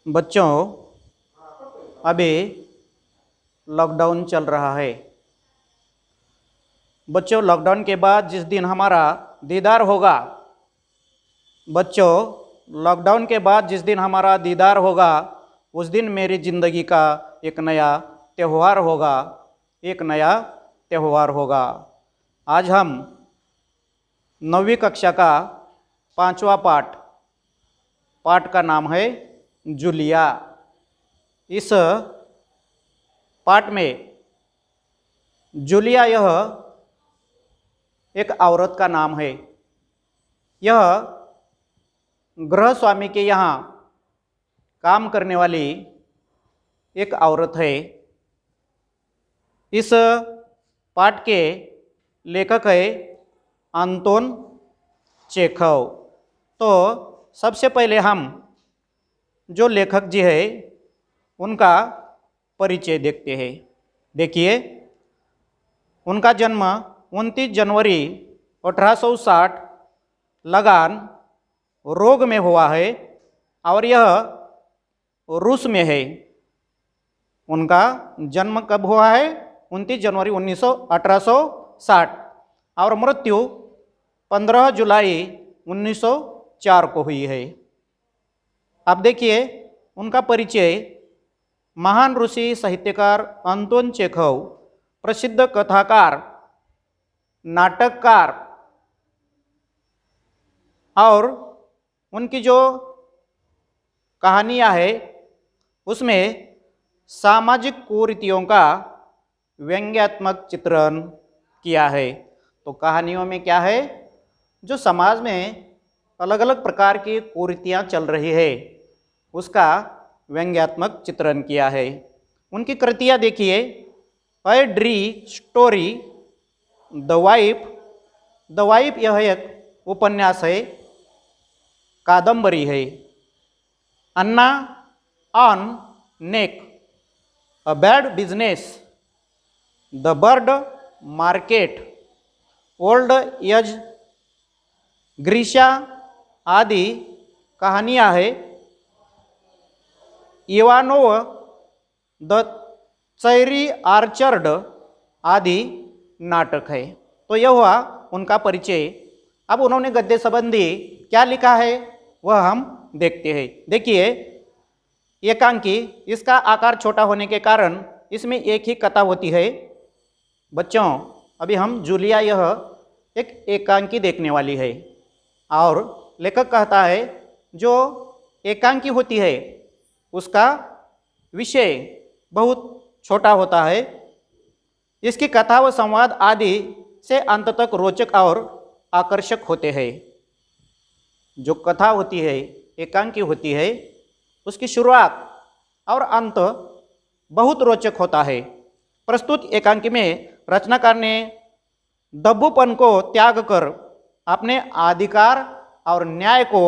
बच्चों, अभी लॉकडाउन चल रहा है। बच्चों, लॉकडाउन के बाद जिस दिन हमारा दीदार होगा, बच्चों लॉकडाउन के बाद जिस दिन हमारा दीदार होगा, उस दिन मेरी ज़िंदगी का एक नया त्यौहार होगा, एक नया त्यौहार होगा। आज हम 9वीं कक्षा का 5वां पाठ का नाम है जूलिया। इस पाठ में जूलिया यह एक औरत का नाम है। यह गृह स्वामी के यहाँ काम करने वाली एक औरत है। इस पाठ के लेखक है अंतोन चेखव। तो सबसे पहले हम जो लेखक जी है उनका परिचय देखते हैं। देखिए, उनका जन्म 29 जनवरी 1860 लगान रोग में हुआ है और यह रूस में है। उनका जन्म कब हुआ है? 29 जनवरी 1860 और मृत्यु 15 जुलाई 1904 को हुई है। अब देखिए, उनका परिचय महान रूसी साहित्यकार अंतोन चेखव, प्रसिद्ध कथाकार, नाटककार और उनकी जो कहानियाँ है उसमें सामाजिक कुरीतियों का व्यंग्यात्मक चित्रण किया है। तो कहानियों में क्या है? जो समाज में अलग अलग प्रकार की कुरीतियाँ चल रही है उसका व्यंग्यात्मक चित्रण किया है। उनकी कृतियाँ देखिए, a dreary story, the wife यह एक उपन्यास है, कादम्बरी है। Anna on neck, a bad business, the bird market, old age Grisha आदि कहानियाँ है। इवानोव द चैरी आर्चर्ड आदि नाटक है। तो यह हुआ उनका परिचय। अब उन्होंने गद्य संबंधी क्या लिखा है वह हम देखते हैं। देखिए, एकांकी, इसका आकार छोटा होने के कारण इसमें एक ही कथा होती है। बच्चों, अभी हम जूलिया यह एक एकांकी देखने वाली है और लेखक कहता है जो एकांकी होती है उसका विषय बहुत छोटा होता है। इसकी कथा व संवाद आदि से अंत तक रोचक और आकर्षक होते हैं। जो कथा होती है, एकांकी होती है, उसकी शुरुआत और अंत बहुत रोचक होता है। प्रस्तुत एकांकी में रचनाकार ने दब्बूपन को त्याग कर अपने अधिकार और न्याय को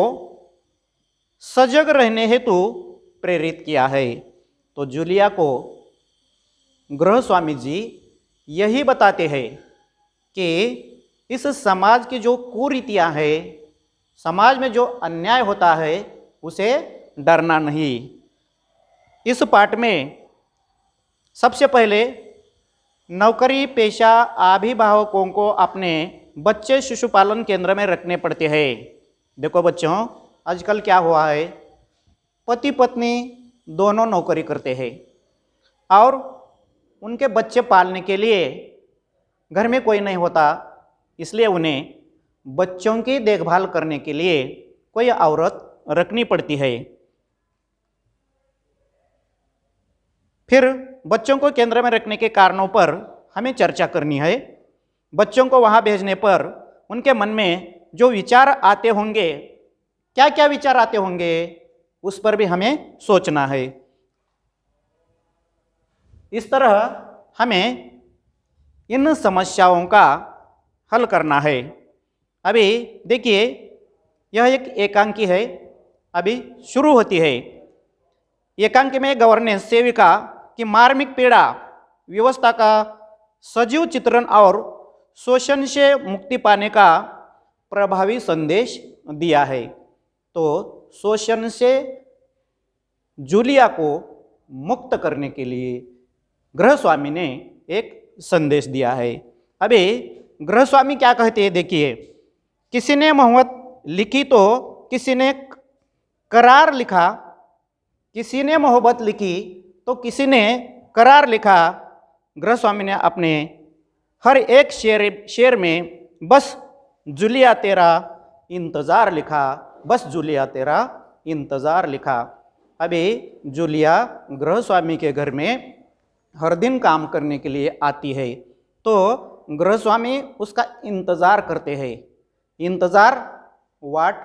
सजग रहने हेतु प्रेरित किया है। तो जूलिया को गृह स्वामी जी यही बताते हैं कि इस समाज की जो कुरीतियाँ हैं, समाज में जो अन्याय होता है उसे डरना नहीं। इस पाठ में सबसे पहले नौकरी पेशा अभिभावकों को अपने बच्चे शिशुपालन केंद्र में रखने पड़ते हैं। देखो बच्चों, आजकल क्या हुआ है, पति पत्नी दोनों नौकरी करते हैं और उनके बच्चे पालने के लिए घर में कोई नहीं होता, इसलिए उन्हें बच्चों की देखभाल करने के लिए कोई औरत रखनी पड़ती है। फिर बच्चों को केंद्र में रखने के कारणों पर हमें चर्चा करनी है। बच्चों को वहाँ भेजने पर उनके मन में जो विचार आते होंगे, क्या क्या विचार आते होंगे, उस पर भी हमें सोचना है। इस तरह हमें इन समस्याओं का हल करना है। अभी देखिए, यह एक एकांकी है, अभी शुरू होती है। एकांकी में गवर्नेंस सेविका की मार्मिक पीड़ा, व्यवस्था का सजीव चित्रण और शोषण से मुक्ति पाने का प्रभावी संदेश दिया है। तो शोषण से जूलिया को मुक्त करने के लिए गृहस्वामी ने एक संदेश दिया है। अभी गृहस्वामी क्या कहते हैं देखिए, किसी ने मोहब्बत लिखी तो किसी ने करार लिखा, किसी ने मोहब्बत लिखी तो किसी ने करार लिखा। गृहस्वामी ने अपने हर एक शेर में बस जूलिया तेरा इंतज़ार लिखा, बस जूलिया तेरा इंतज़ार लिखा। अभी जूलिया गृहस्वामी के घर में हर दिन काम करने के लिए आती है, तो गृहस्वामी उसका इंतज़ार करते हैं। इंतज़ार वाट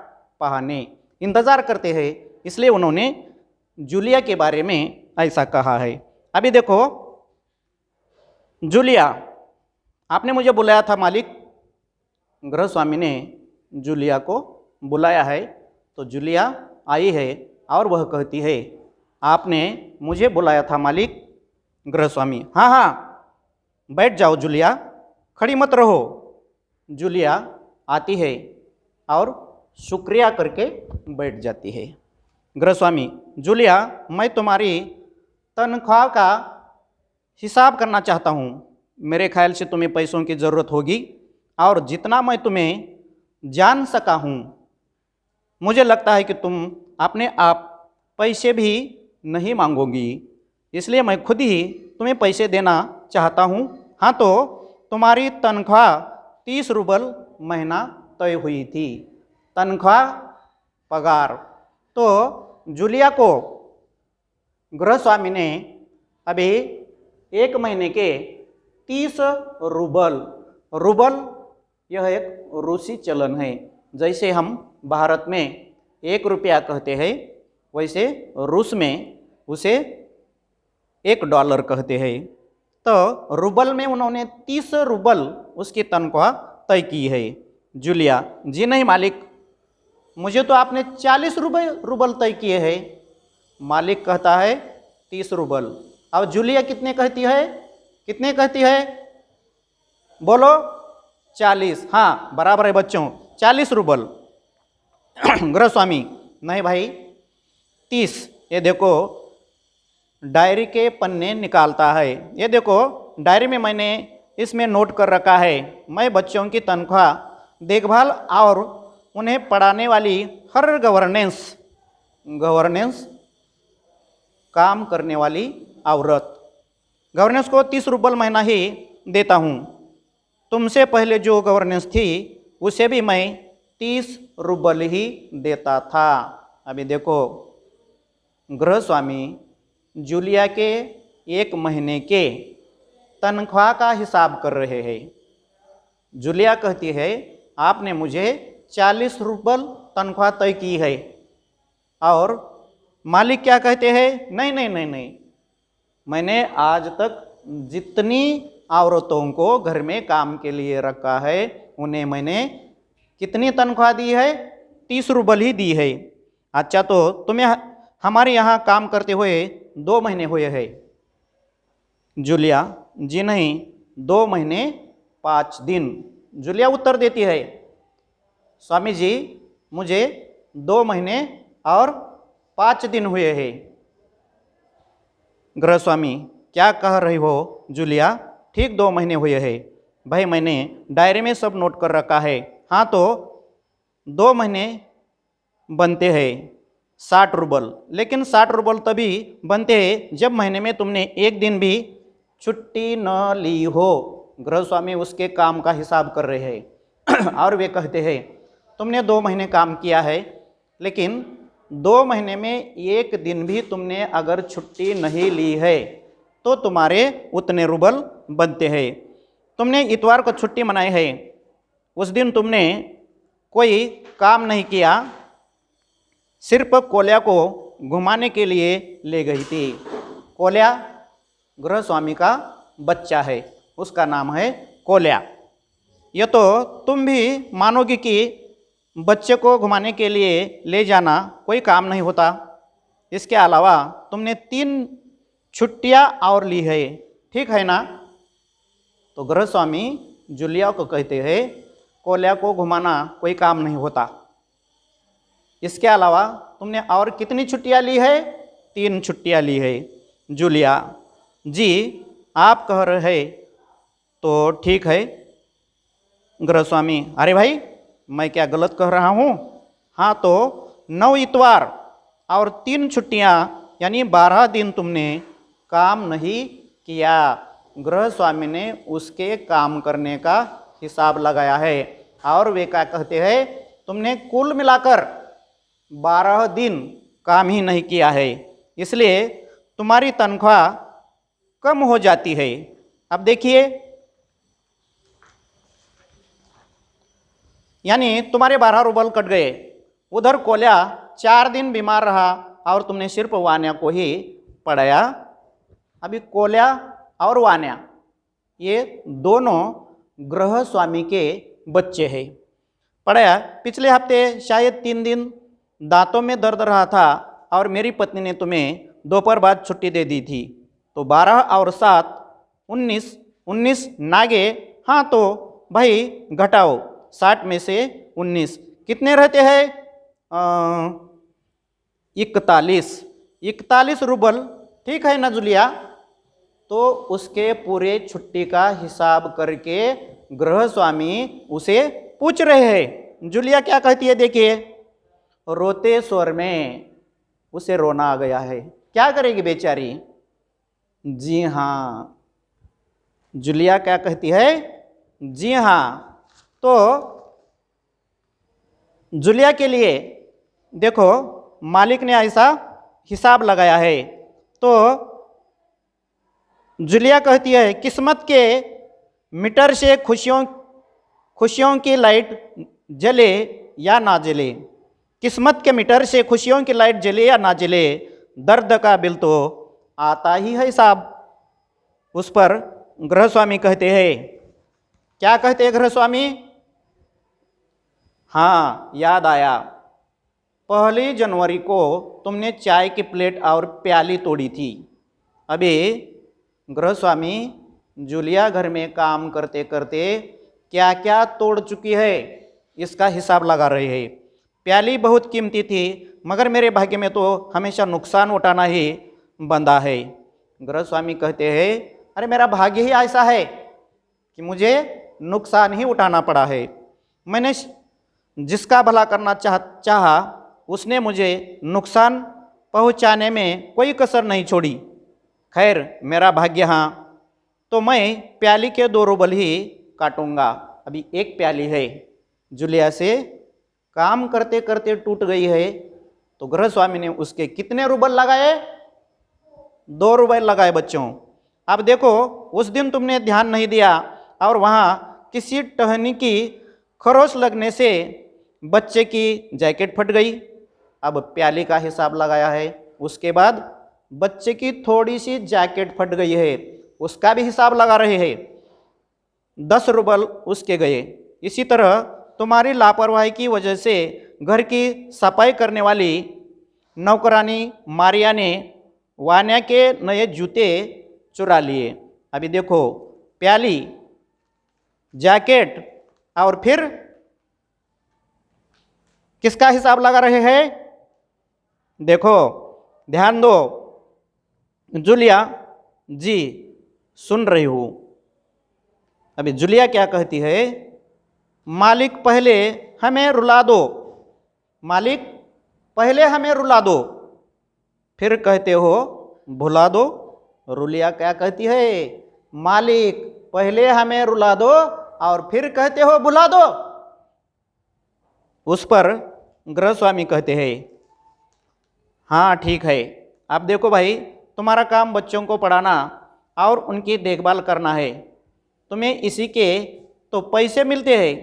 पहाने, इंतज़ार करते हैं, इसलिए उन्होंने जूलिया के बारे में ऐसा कहा है। अभी देखो, जूलिया आपने मुझे बुलाया था मालिक। गृहस्वामी ने जूलिया को बुलाया है, तो जूलिया आई है और वह कहती है, आपने मुझे बुलाया था मालिक। गृहस्वामी, हाँ हाँ बैठ जाओ जूलिया, खड़ी मत रहो। जूलिया आती है और शुक्रिया करके बैठ जाती है। गृहस्वामी, जूलिया मैं तुम्हारी तनख्वाह का हिसाब करना चाहता हूँ। मेरे ख्याल से तुम्हें पैसों की ज़रूरत होगी, और जितना मैं तुम्हें जान सका हूँ, मुझे लगता है कि तुम अपने आप पैसे भी नहीं मांगोगी, इसलिए मैं खुद ही तुम्हें पैसे देना चाहता हूँ। हाँ, तो तुम्हारी तनख्वाह 30 रूबल महीना तय हुई थी, तनख्वाह पगार। तो जूलिया को गृहस्वामी ने अभी 1 महीने के 30 रूबल, रूबल यह एक रूसी चलन है। जैसे हम भारत में 1 रुपया कहते हैं, वैसे रूस में उसे $1 कहते हैं। तो रूबल में उन्होंने 30 रूबल उसकी तनख्वाह तय की है। जूलिया, जी नहीं मालिक, मुझे तो आपने 40 रूबल तय किए हैं। मालिक कहता है 30 रूबल। अब जूलिया कितने कहती है, कितने कहती है, बोलो 40। हाँ बराबर है बच्चों, 40 रूबल। गृहस्वामी, नहीं भाई 30। ये देखो डायरी के पन्ने निकालता है, ये देखो डायरी में मैंने इसमें नोट कर रखा है, मैं बच्चों की तनख्वाह, देखभाल और उन्हें पढ़ाने वाली हर गवर्नेंस काम करने वाली औरत, गवर्नेंस को 30 रूबल महीना ही देता हूँ। तुमसे पहले जो गवर्नेंस थी उसे भी मैं 30 रूबल ही देता था। अभी देखो गृहस्वामी जूलिया के 1 महीने के तनख्वाह का हिसाब कर रहे हैं। जूलिया कहती है, आपने मुझे 40 रूबल तनख्वाह तय की है, और मालिक क्या कहते हैं, नहीं नहीं नहीं नहीं, मैंने आज तक जितनी औरतों को घर में काम के लिए रखा है उन्हें मैंने कितनी तनख्वाह दी है, 30 रूबल ही दी है। अच्छा, तो तुम्हें हमारे यहाँ काम करते हुए 2 महीने हुए हैं। जूलिया, जी नहीं 2 महीने 5 दिन। जूलिया उत्तर देती है, स्वामी जी मुझे 2 महीने और 5 दिन हुए हैं। गृहस्वामी, क्या कह रही हो जूलिया, ठीक 2 महीने हुए हैं। भाई मैंने डायरी में सब नोट कर रखा है। हाँ, तो 2 महीने बनते हैं 60 रूबल, लेकिन 60 रूबल तभी बनते हैं जब महीने में तुमने 1 दिन भी छुट्टी न ली हो। गृहस्वामी उसके काम का हिसाब कर रहे हैं और वे कहते हैं, तुमने 2 महीने काम किया है, लेकिन 2 महीने में 1 दिन भी तुमने अगर छुट्टी नहीं ली है तो तुम्हारे उतने रूबल बनते हैं। तुमने इतवार को छुट्टी मनाई है, उस दिन तुमने कोई काम नहीं किया, सिर्फ कोल्या को घुमाने के लिए ले गई थी। कोल्या गृहस्वामी का बच्चा है, उसका नाम है कोल्या। ये तो तुम भी मानोगी कि बच्चे को घुमाने के लिए ले जाना कोई काम नहीं होता। इसके अलावा तुमने 3 छुट्टियां और ली है, ठीक है ना? तो गृहस्वामी जूलिया को कहते हैं, कोल्या को घुमाना कोई काम नहीं होता। इसके अलावा तुमने और कितनी छुट्टियां ली है? 3 छुट्टियाँ ली है। जूलिया, जी आप कह रहे हैं तो ठीक है। गृहस्वामी, अरे भाई मैं क्या गलत कह रहा हूँ? हाँ तो 9 इतवार और 3 छुट्टियाँ यानी 12 दिन तुमने काम नहीं किया। गृहस्वामी ने उसके काम करने का हिसाब लगाया है और वे क्या कहते हैं, तुमने कुल मिलाकर 12 दिन काम ही नहीं किया है, इसलिए तुम्हारी तनख्वाह कम हो जाती है। अब देखिए, यानी तुम्हारे 12 रूबल कट गए। उधर कोल्या 4 दिन बीमार रहा और तुमने सिर्फ वान्या को ही पढ़ाया। अभी कोल्या और वान्या ये दोनों गृहस्वामी के बच्चे हैं। पढ़ाया। पिछले हफ्ते शायद 3 दिन दांतों में दर्द रहा था और मेरी पत्नी ने तुम्हें दोपहर बाद छुट्टी दे दी थी, तो 12 और 7 19 नागे। हाँ तो भाई घटाओ 60 में से 19 कितने रहते हैं? 41 रूबल, ठीक है ना जूलिया? तो उसके पूरे छुट्टी का हिसाब करके गृहस्वामी उसे पूछ रहे हैं। जूलिया क्या कहती है देखिए, रोते स्वर में उसे रोना आ गया है। क्या करेगी बेचारी? जी हाँ, जूलिया क्या कहती है? जी हाँ। तो जूलिया के लिए देखो मालिक ने ऐसा हिसाब लगाया है। तो जूलिया कहती है, किस्मत के मीटर से खुशियों की लाइट जले या ना जले, किस्मत के मीटर से खुशियों की लाइट जले या ना जले, दर्द का बिल तो आता ही है साहब। उस पर गृहस्वामी कहते हैं, क्या कहते हैं गृहस्वामी? हाँ याद आया, 1 जनवरी को तुमने चाय की प्लेट और प्याली तोड़ी थी। अभी गृहस्वामी जूलिया घर में काम करते करते क्या क्या तोड़ चुकी है इसका हिसाब लगा रहे हैं। प्याली बहुत कीमती थी, मगर मेरे भाग्य में तो हमेशा नुकसान उठाना ही बंधा है। गृहस्वामी कहते हैं, अरे मेरा भाग्य ही ऐसा है कि मुझे नुकसान ही उठाना पड़ा है। मैंने जिसका भला करना चाहा उसने मुझे नुकसान पहुंचाने में कोई कसर नहीं छोड़ी। खैर मेरा भाग्य, हाँ तो मैं प्याली के 2 रूबल ही काटूंगा। अभी 1 प्याली है, जूलिया से काम करते करते टूट गई है, तो गृहस्वामी ने उसके कितने रूबल लगाए? 2 रूबल लगाए बच्चों। अब देखो उस दिन तुमने ध्यान नहीं दिया और वहाँ किसी टहनी की खरोच लगने से बच्चे की जैकेट फट गई। अब प्याली का हिसाब लगाया है। उसके बाद बच्चे की थोड़ी सी जैकेट फट गई है, उसका भी हिसाब लगा रहे हैं। 10 रूबल उसके गए। इसी तरह तुम्हारी लापरवाही की वजह से घर की सफाई करने वाली नौकरानी मारिया ने वान्या के नए जूते चुरा लिए। अभी देखो प्याली, जैकेट और फिर किसका हिसाब लगा रहे हैं? देखो ध्यान दो जूलिया, जी सुन रही हूँ। अभी जूलिया क्या कहती है, मालिक पहले हमें रुला दो, मालिक पहले हमें रुला दो, फिर कहते हो भुला दो। रुलिया क्या कहती है, मालिक पहले हमें रुला दो और फिर कहते हो भुला दो। उस पर गृहस्वामी कहते हैं, हाँ ठीक है। अब देखो भाई, तुम्हारा काम बच्चों को पढ़ाना और उनकी देखभाल करना है, तुम्हें इसी के तो पैसे मिलते हैं।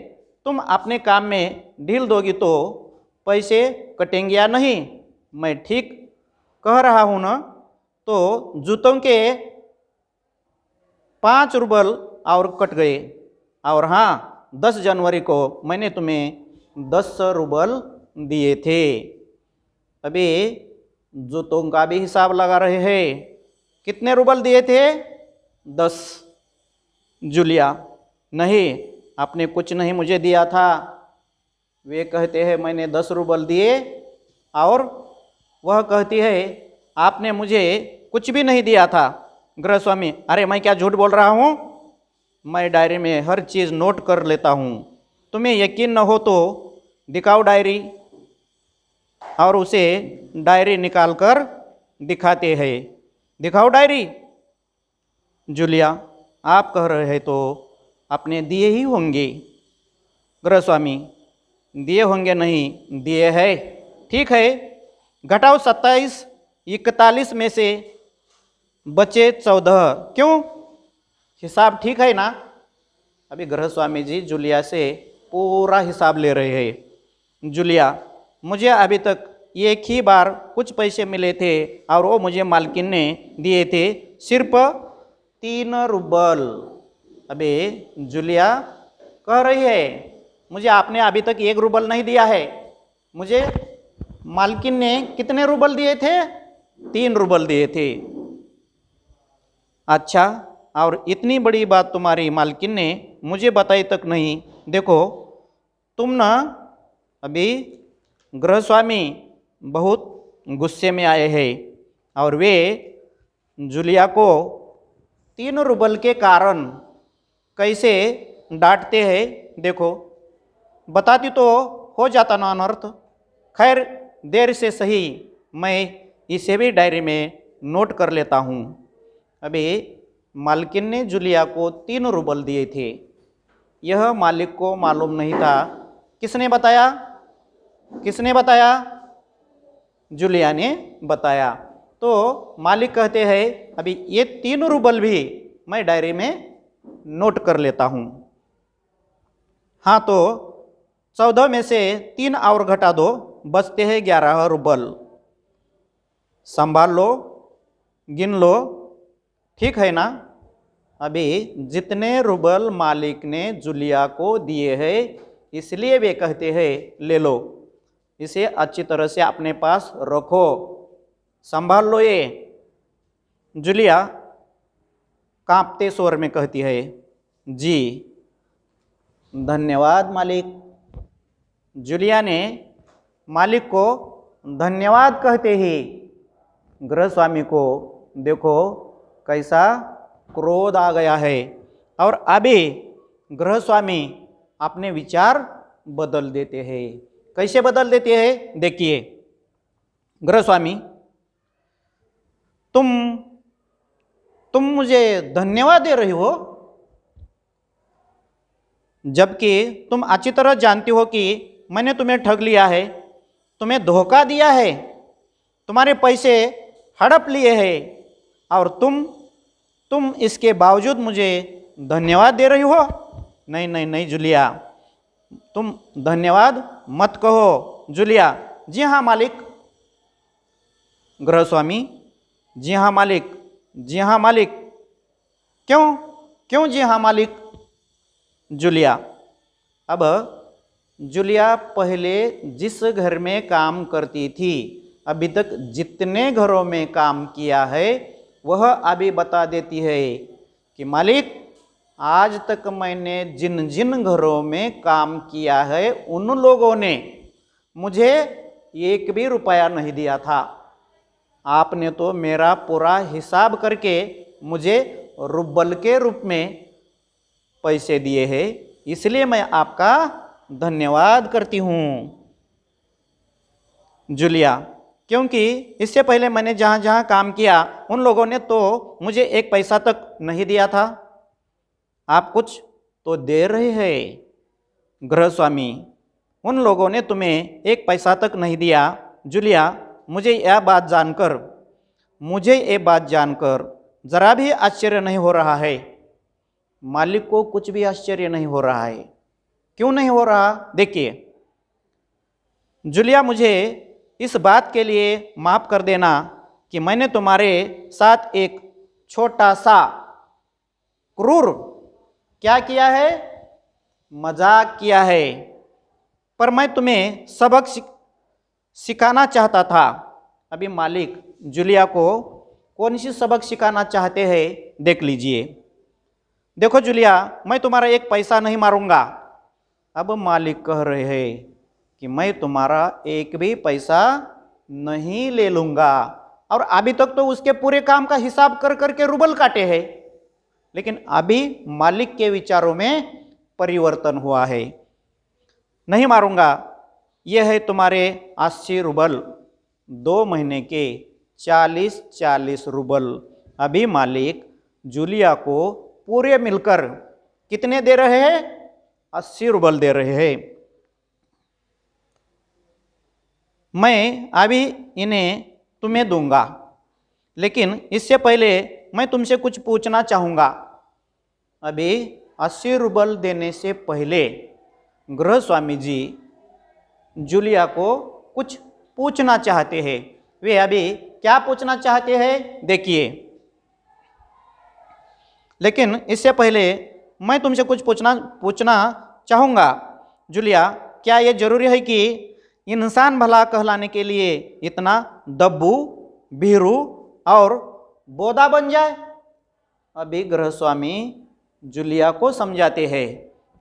तुम अपने काम में ढील दोगी तो पैसे कटेंगे या नहीं? मैं ठीक कह रहा हूँ ना? तो जूतों के 5 रूबल और कट गए। और हाँ 10 जनवरी को मैंने तुम्हें 10 रूबल दिए थे। अभी जूतों का भी हिसाब लगा रहे हैं। कितने रूबल दिए थे? 10। जूलिया, नहीं आपने कुछ नहीं मुझे दिया था। वे कहते हैं मैंने 10 रूबल दिए और वह कहती है आपने मुझे कुछ भी नहीं दिया था। गृहस्वामी, अरे मैं क्या झूठ बोल रहा हूँ, मैं डायरी में हर चीज़ नोट कर लेता हूँ। तुम्हें यकीन न हो तो दिखाओ डायरी। और उसे डायरी निकाल कर दिखाते हैं। दिखाओ डायरी। जूलिया, आप कह रहे हैं तो आपने दिए ही होंगे। गृहस्वामी, दिए होंगे नहीं, दिए है। ठीक है, घटाओ 27, 41 में से बचे 14। क्यों, हिसाब ठीक है ना? अभी गृहस्वामी जी जूलिया से पूरा हिसाब ले रहे हैं। जूलिया, मुझे अभी तक एक ही बार कुछ पैसे मिले थे और वो मुझे मालकिन ने दिए थे सिर्फ 3 रूबल। अबे जूलिया कह रही है, मुझे आपने अभी तक 1 रूबल नहीं दिया है। मुझे मालकिन ने कितने रूबल दिए थे? 3 रूबल दिए थे। अच्छा, और इतनी बड़ी बात तुम्हारी मालकिन ने मुझे बताई तक नहीं। देखो तुम ना, अभी गृहस्वामी बहुत गुस्से में आए हैं और वे जूलिया को 3 रूबल के कारण कैसे डांटते हैं। देखो, बताती तो हो जाता ना अनर्थ। खैर, देर से सही मैं इसे भी डायरी में नोट कर लेता हूँ। अभी मालकिन ने जूलिया को 3 रूबल दिए थे। यह मालिक को मालूम नहीं था। किसने बताया? किसने बताया? जूलिया ने बताया। तो मालिक कहते हैं, अभी ये 3 रूबल भी मैं डायरी में नोट कर लेता हूँ। हाँ, तो 14 में से 3 और घटा दो, बचते हैं 11 रूबल। संभाल लो, गिन लो, ठीक है ना? अभी जितने रूबल मालिक ने जूलिया को दिए हैं, इसलिए वे कहते हैं ले लो, इसे अच्छी तरह से अपने पास रखो, संभाल लो ये। जूलिया कांपते स्वर में कहती है, जी धन्यवाद मालिक। जूलिया ने मालिक को धन्यवाद कहते ही गृहस्वामी को देखो कैसा क्रोध आ गया है और अभी गृहस्वामी अपने विचार बदल देते हैं। कैसे बदल देते हैं? देखिए, गृहस्वामी, तुम मुझे धन्यवाद दे रही हो, जबकि तुम अच्छी तरह जानती हो कि मैंने तुम्हें ठग लिया है, तुम्हें धोखा दिया है, तुम्हारे पैसे हड़प लिए हैं और तुम इसके बावजूद मुझे धन्यवाद दे रही हो। नहीं नहीं नहीं जूलिया, तुम धन्यवाद मत कहो। जूलिया, जी हाँ मालिक। गृहस्वामी, जी हाँ मालिक, जी हाँ मालिक। क्यों क्यों जी हाँ मालिक? जूलिया, अब जूलिया पहले जिस घर में काम करती थी, अभी तक जितने घरों में काम किया है वह अभी बता देती है कि मालिक, आज तक मैंने जिन जिन घरों में काम किया है उन लोगों ने मुझे 1 भी रुपया नहीं दिया था। आपने तो मेरा पूरा हिसाब करके मुझे रूबल के रूप में पैसे दिए हैं, इसलिए मैं आपका धन्यवाद करती हूँ। जूलिया, क्योंकि इससे पहले मैंने जहाँ जहाँ काम किया उन लोगों ने तो मुझे 1 पैसा तक नहीं दिया था। आप कुछ तो दे रहे हैं। गृहस्वामी, उन लोगों ने तुम्हें 1 पैसा तक नहीं दिया। जूलिया, मुझे यह बात जानकर जरा भी आश्चर्य नहीं हो रहा है। मालिक को कुछ भी आश्चर्य नहीं हो रहा है। क्यों नहीं हो रहा? देखिए, जूलिया, मुझे इस बात के लिए माफ़ कर देना कि मैंने तुम्हारे साथ एक छोटा सा क्रूर क्या किया है? मजाक किया है। पर मैं तुम्हें सबक सिखाना चाहता था। अभी मालिक जूलिया को कौन सी सबक सिखाना चाहते हैं, देख लीजिए। देखो जूलिया, मैं तुम्हारा 1 पैसा नहीं मारूंगा। अब मालिक कह रहे हैं कि मैं तुम्हारा 1 भी पैसा नहीं ले लूँगा, और अभी तक तो उसके पूरे काम का हिसाब कर करके रूबल काटे हैं, लेकिन अभी मालिक के विचारों में परिवर्तन हुआ है। नहीं मारूंगा, यह है तुम्हारे 80 रूबल, 2 महीने के 40-40 रूबल। अभी मालिक जूलिया को पूरे मिलकर कितने दे रहे हैं? 80 रूबल दे रहे हैं। मैं अभी इन्हें तुम्हें दूंगा, लेकिन इससे पहले मैं तुमसे कुछ पूछना चाहूँगा। अभी 80 रूबल देने से पहले गृह स्वामी जी जूलिया को कुछ पूछना चाहते हैं। वे अभी क्या पूछना चाहते हैं देखिए। लेकिन इससे पहले मैं तुमसे कुछ पूछना चाहूँगा। जूलिया, क्या ये जरूरी है कि इंसान भला कहलाने के लिए इतना दब्बू, भीरू और बोदा बन जाए? अभी गृह स्वामी जूलिया को समझाते हैं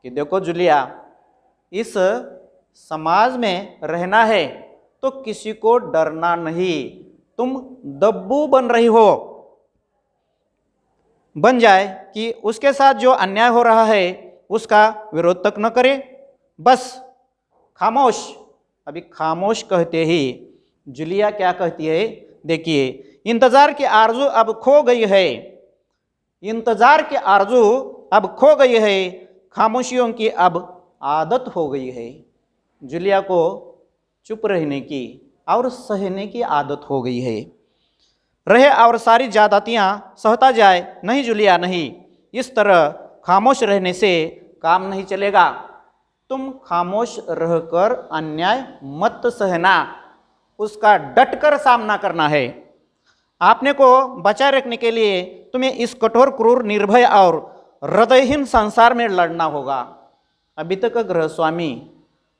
कि देखो जूलिया, इस समाज में रहना है तो किसी को डरना नहीं। तुम दब्बू बन रही हो, बन जाए कि उसके साथ जो अन्याय हो रहा है उसका विरोध तक न करे, बस खामोश। अभी खामोश कहते ही जूलिया क्या कहती है देखिए। इंतजार की आरजू अब खो गई है, इंतजार की आरजू अब खो गई है, खामोशियों की अब आदत हो गई है। जूलिया को चुप रहने की और सहने की आदत हो गई है। रहे और सारी ज्यादतियाँ सहता जाए। नहीं जूलिया, नहीं, इस तरह खामोश रहने से काम नहीं चलेगा। तुम खामोश रहकर अन्याय मत सहना, उसका डटकर सामना करना है। आपने को बचाए रखने के लिए तुम्हें इस कठोर, क्रूर, निर्भय और हृदयहीन संसार में लड़ना होगा। अभी तक गृह स्वामी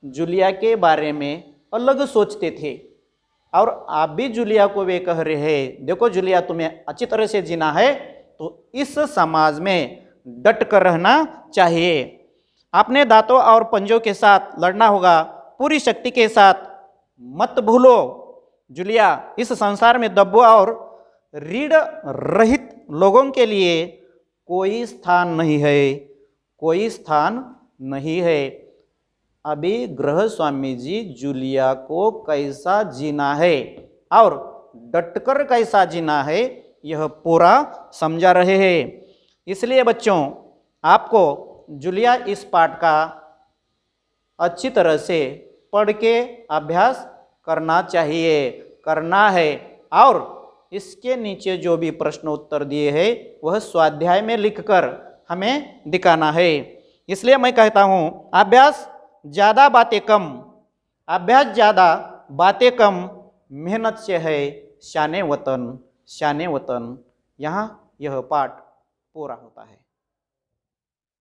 जूलिया के बारे में अलग सोचते थे और आप भी जूलिया को वे कह रहे हैं, देखो जूलिया, तुम्हें अच्छी तरह से जीना है तो इस समाज में डट कर रहना चाहिए। अपने दांतों और पंजों के साथ लड़ना होगा, पूरी शक्ति के साथ। मत भूलो जूलिया, इस संसार में दब्बू और रीढ़ रहित लोगों के लिए कोई स्थान नहीं है, कोई स्थान नहीं है। अभी गृह स्वामी जी जूलिया को कैसा जीना है और डटकर कैसा जीना है यह पूरा समझा रहे हैं। इसलिए बच्चों, आपको जूलिया इस पाठ का अच्छी तरह से पढ़ के अभ्यास करना चाहिए, करना है। और इसके नीचे जो भी प्रश्न उत्तर दिए हैं वह स्वाध्याय में लिखकर हमें दिखाना है। इसलिए मैं कहता हूँ, अभ्यास ज़्यादा बातें कम, अभ्यास ज़्यादा बातें कम, मेहनत से है शाने वतन, शाने वतन। यहाँ यह पाठ पूरा होता है।